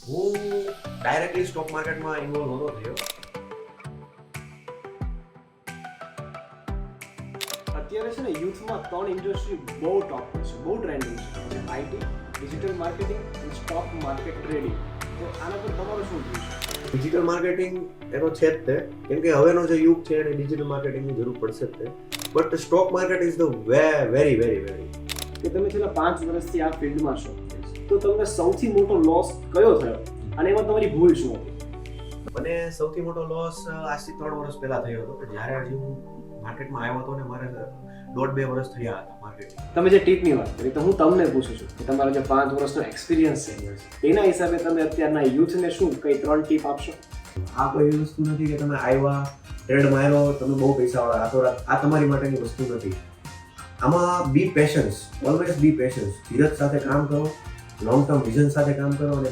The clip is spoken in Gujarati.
હું ડાયરેક્ટલી સ્ટોક માર્કેટમાં ઇન્વોલ્વ નહોતો થયો. અત્યારે છે ને યુથમાં 3 ઇન્ડસ્ટ્રી બહુ ટોપ પર છે, બહુ ટ્રેન્ડિંગ છે. આઈટી, ડિજિટલ માર્કેટિંગ અને સ્ટોક માર્કેટ ટ્રેડિંગ. તો આના પર તમારું શું view છે? ડિજિટલ માર્કેટિંગ એનો છે જ તે, કેમ કે હવેનો જે યુગ છે એને ડિજિટલ માર્કેટિંગની જરૂર પડશે જ તે. But stock market is the very very very કે તમે છેલ્લા 5 વર્ષથી આ ફિલ્ડમાં છો, તો તમને સૌથી મોટો લોસ કયો થયો અને એમાં તમારી ભૂલ શું હતી? મને સૌથી મોટો લોસ આજથી 3 વર્ષ પહેલા થયો હતો કે જ્યારે હજી હું માર્કેટમાં આવ્યો હતો ને મારે 1.5-2 વર્ષ થયા હતા માર્કેટિંગ. તમે જે ટીપની વાત કરી તો હું તમને પૂછું છું કે તમારો જે 5 વર્ષનો એક્સપિરિયન્સ છે એના હિસાબે તમે અત્યારના યુથને શું કઈ 3 ટીપ આપશો? આ કોઈ એવી વસ્તુ નથી કે તમે આવ્યા, ટ્રેડ માર્યો, તમે બહુ પૈસાવાળા રાતોરાત. આ તમારી માટેની વસ્તુ નથી. આમાં બી પેશન્સ, ઓલવેઝ બી પેશન્સ. ધીરજ સાથે કામ કરો, લોંગ ટર્મ વિઝન સાથે કામ કરો અને